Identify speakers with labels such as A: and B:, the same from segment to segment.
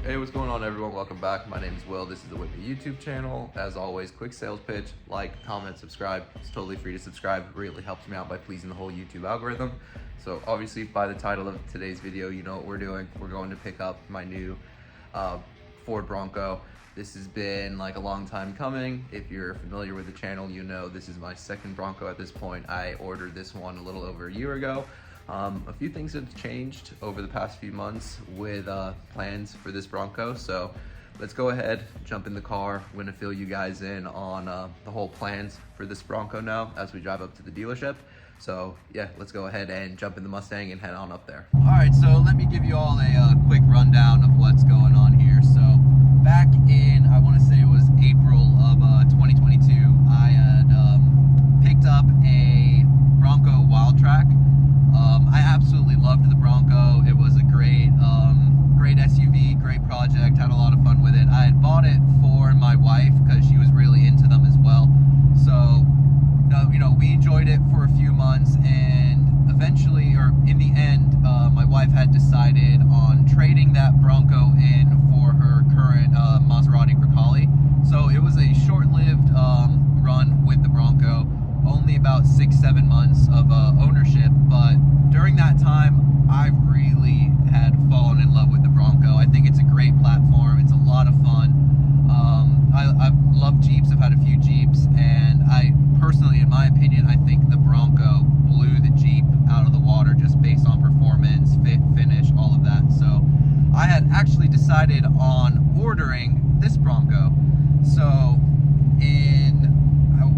A: Hey, what's going on, everyone? Welcome back. My name is Will. This is the Whitney YouTube channel. As always, quick sales pitch: like, comment, subscribe. It's totally free to subscribe. It really helps me out by pleasing the whole YouTube algorithm. So obviously, by the title of today's video, you know what we're doing. We're going to pick up my new Ford Bronco. This has been like a long time coming. If you're familiar with the channel, you know this is my second Bronco at this point. I ordered this one a little over a year ago. A few things have changed over the past few months with plans for this Bronco. So let's go ahead, jump in the car. I'm gonna fill you guys in on the whole plans for this Bronco now as we drive up to the dealership. So yeah, let's go ahead and jump in the Mustang and head on up there. All right, so let me give you all a quick rundown of what's going on here. So back in, I wanna say it was April of 2022, I had picked up a Bronco Wild Track. I absolutely loved the Bronco. It was a great SUV, great project, had a lot of fun with it. I had bought it for my wife because she was really into them as well. So, you know, we enjoyed it for a few months, and eventually, or in the end, my wife had decided on trading that Bronco in for her current Maserati Cricali. So it was a short-lived run with the Bronco. Only about 6-7 months of ownership, but during that time I really had fallen in love with the Bronco. I think it's a great platform. It's a lot of fun. I love Jeeps. I've had a few Jeeps, and I personally, in my opinion, I think the Bronco blew the Jeep out of the water just based on performance, fit, finish, all of that. So I had actually decided on ordering this Bronco. So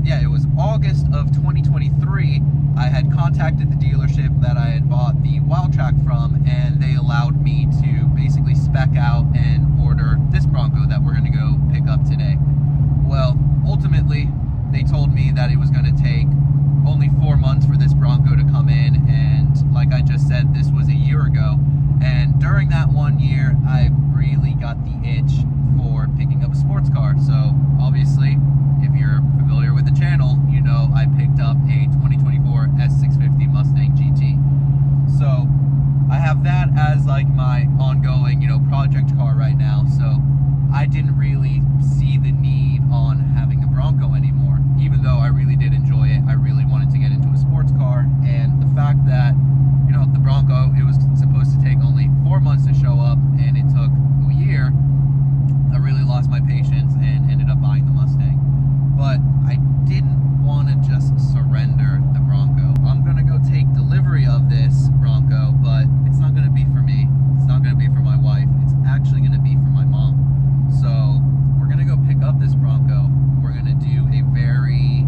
A: it was August of 2023, I had contacted the dealership that I had bought the Wild Track from, and they allowed me to basically spec out and order this Bronco that we're going to go pick up today. Well, ultimately, they told me that it was going to take only 4 months for this Bronco to come in, and like I just said, this was a year ago, and during that 1 year, I really got the itch for picking up a sports car. So obviously, if you're familiar with the channel, you know I picked up a 2024 S650 Mustang GT. So I have that as like my ongoing, you know, project car right now. So I didn't really see the need on having a Bronco anymore. Even though I really did enjoy it, I really wanted to get into a sports car. And the fact that, you know, the Bronco, it was supposed to take only 4 months to show up, and it took a year, I really lost my patience and ended up buying the Mustang. But I didn't want to just surrender the Bronco. I'm going to go take delivery of this Bronco, but it's not going to be for me. It's not going to be for my wife. It's actually going to be for my mom. So we're going to go pick up this Bronco. We're going to do a very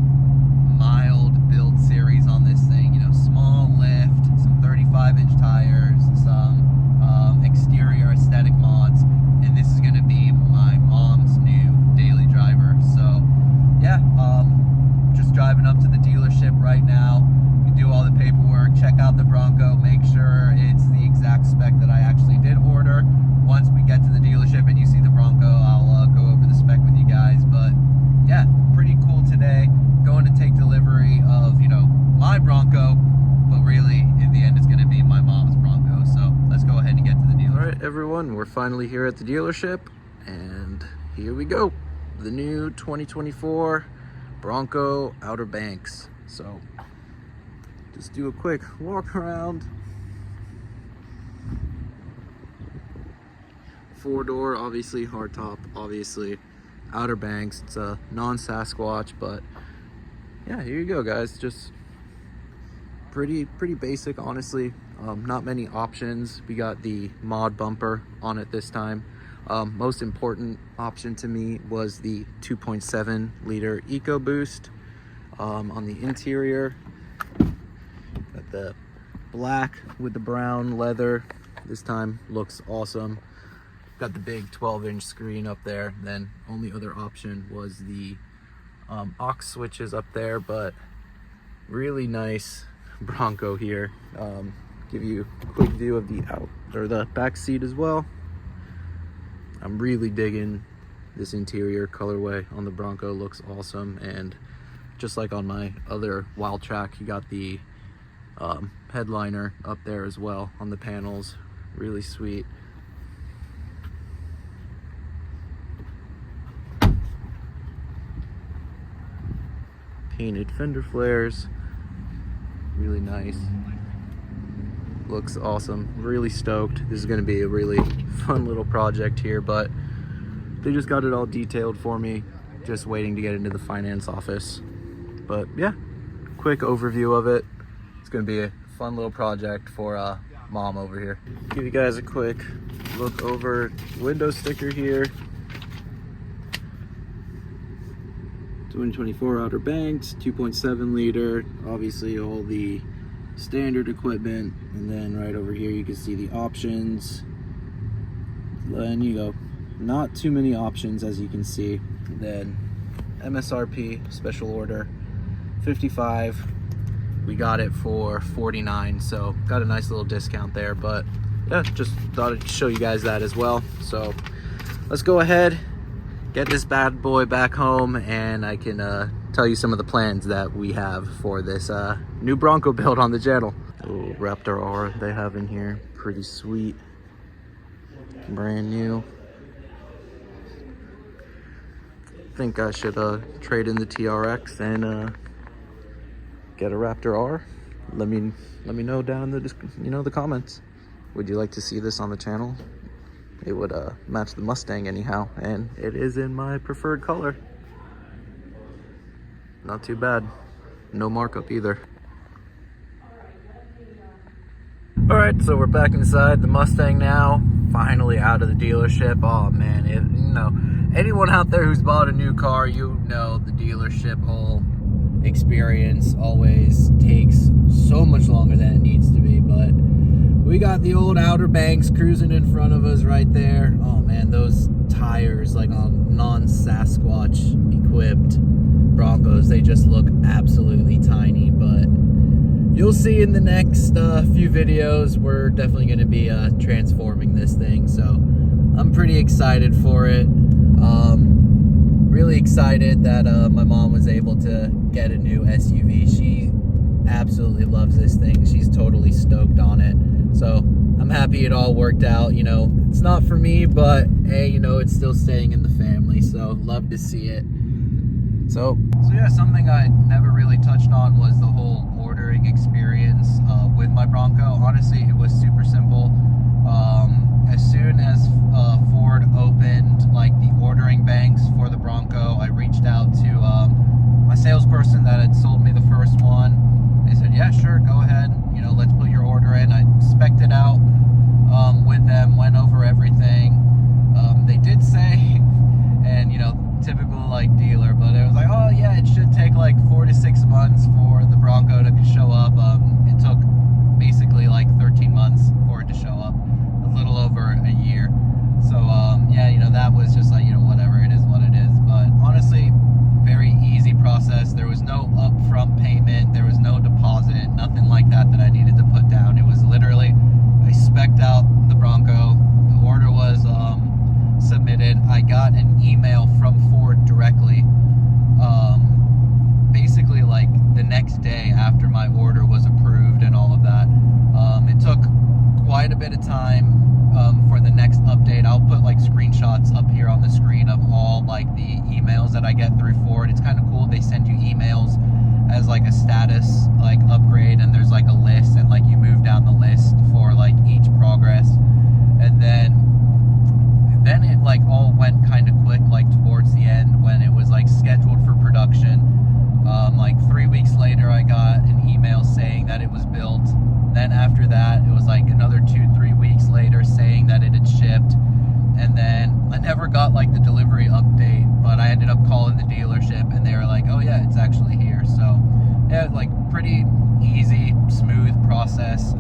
A: mild build series on this thing. You know, small lift, some 35-inch tires, some exterior aesthetic mods, and this is going to be my mom's new daily driver. So yeah, just driving up to the dealership right now. We do all the paperwork, check out the Bronco, make sure it's the exact spec that I actually did order. Once we get to the dealership and you see the Bronco, I'll go over the spec with you guys. But yeah, pretty cool today. Going to take delivery of, you know, my Bronco, but really in the end it's going to be my mom's Bronco. So let's go ahead and get to the dealership. All right, everyone, we're finally here at the dealership, and here we go. The new 2024 Bronco Outer Banks. So just do a quick walk around. 4-door, obviously, hardtop, obviously. Outer Banks, it's a non-Sasquatch, but yeah, here you go, guys. Just pretty basic, honestly. Not many options. We got the mod bumper on it this time. Most important option to me was the 2.7 liter EcoBoost on the interior. Got the black with the brown leather. This time looks awesome. Got the big 12-inch screen up there. Then only other option was the aux switches up there, but really nice Bronco here. Give you a quick view of the back seat as well. I'm really digging this interior colorway on the Bronco. Looks awesome, and just like on my other Wild Track, you got the headliner up there as well on the panels. Really sweet. painted fender flares. Really nice. Looks awesome. Really stoked. This is going to be a really fun little project here, but they just got it all detailed for me. Just waiting to get into the finance office. But yeah, quick overview of it. It's going to be a fun little project for mom over here. Give you guys a quick look over window sticker here. 2024 Outer Banks, 2.7 liter, obviously all the standard equipment, and then right over here you can see the options. And you go, not too many options as you can see. And then MSRP special order 55, we got it for 49, so got a nice little discount there. But yeah, just thought I'd show you guys that as well. So let's go ahead, get this bad boy back home, and I can tell you some of the plans that we have for this new Bronco build on the channel. Little Raptor R they have in here, pretty sweet, brand new. Think I should trade in the TRX and get a Raptor R. Let me know down in the comments. Would you like to see this on the channel? It would match the Mustang anyhow, and it is in my preferred color. Not too bad. No markup either. All right, so we're back inside the Mustang now. Finally out of the dealership. Oh man, anyone out there who's bought a new car, you know the dealership whole experience always takes so much longer than it needs to be. But we got the old Outer Banks cruising in front of us right there. Oh man, those tires, like on non-Sasquatch equipped Broncos, they just look absolutely tiny. But you'll see in the next few videos, we're definitely going to be transforming this thing. So I'm pretty excited for it. Really excited that my mom was able to get a new SUV. She absolutely loves this thing. She's totally stoked on it. So I'm happy it all worked out. It's not for me, but hey, it's still staying in the family. So love to see it. So yeah, something I never really touched on was the whole ordering experience with my Bronco. Honestly, it was super simple. As soon as Ford opened like the ordering banks for the Bronco, I reached out to my salesperson that had sold me the first one. They said, yeah, sure, go ahead. Let's put your order in. I spec'd it out with them, went over everything. They did say, and typical like dealer, but it was like, oh yeah, it should take like 4 to 6 months for the Bronco to show up. It took basically like 13 months for it to show up, a little over a year. So yeah, that was just like, whatever, it is what it is. But honestly, very easy process. There was no upfront payment, there was no deposit, nothing like that I needed to put down. It was literally, I spec'd out the Bronco, the order was submitted. I got an email from Ford directly, basically like the next day after my order was approved and all of that. It took quite a bit of time for the next update. I'll put like screenshots up here on the screen of all like the emails that I get through Ford. It's kind of cool. They send you emails as like a status like upgrade, and there's like a list, and like you move down the list for like each progress. And then it like all went kind of quick, like towards the end when it was like scheduled for production. Like 3 weeks later, I got an email saying that it was built. Then after that, it was like another 2-3 weeks later saying that it had shipped. And then I never got like the delivery update, but I ended up calling the dealership and they were like, oh yeah, it's actually here. So yeah, like pretty easy, smooth process.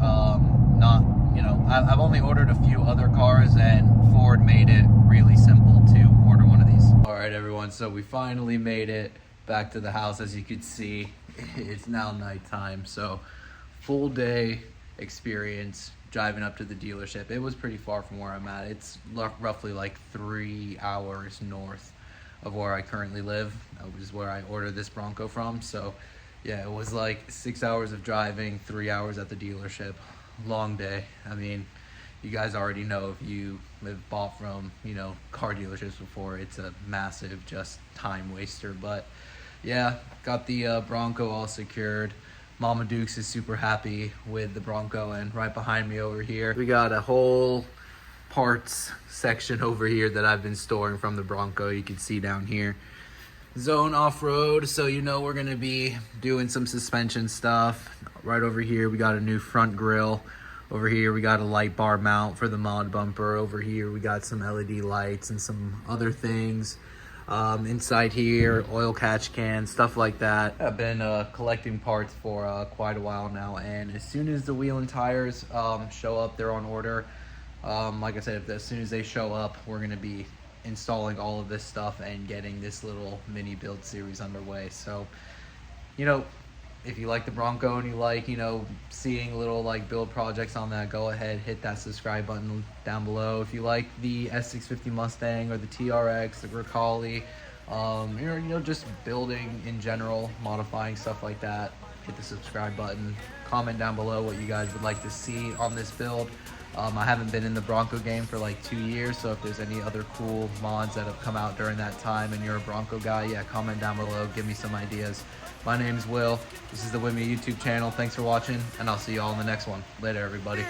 A: I've only ordered a few other cars, and Ford made it really simple to order one of these. All right, everyone, so we finally made it back to the house. As you can see, it's now nighttime, so full day experience driving up to the dealership. It was pretty far from where I'm at. It's roughly like 3 hours north of where I currently live, which is where I ordered this Bronco from. So yeah, it was like 6 hours of driving, 3 hours at the dealership. Long day. I mean, you guys already know, if you have bought from car dealerships before, it's a massive just time waster. But Yeah, got the Bronco all secured. Mama Dukes is super happy with the Bronco, and right behind me over here, we got a whole parts section over here that I've been storing from the Bronco. You can see down here. Zone off-road, so you know we're gonna be doing some suspension stuff. Right over here, we got a new front grille. Over here, we got a light bar mount for the mod bumper. Over here, we got some LED lights and some other things. Inside here, oil catch cans, stuff like that. I've been collecting parts for quite a while now, and as soon as the wheel and tires show up, they're on order. Like I said, as soon as they show up, we're gonna be installing all of this stuff and getting this little mini build series underway. So, you know, if you like the Bronco and you like, you know, seeing little like build projects on that, go ahead, hit that subscribe button down below. If you like the S650 Mustang or the TRX, the Ricali, you know, just building in general, modifying stuff like that, hit the subscribe button. Comment down below what you guys would like to see on this build. I haven't been in the Bronco game for like 2 years, so if there's any other cool mods that have come out during that time and you're a Bronco guy, yeah, comment down below, give me some ideas. My name's Will, this is the With Me YouTube channel. Thanks for watching, and I'll see you all in the next one. Later, everybody.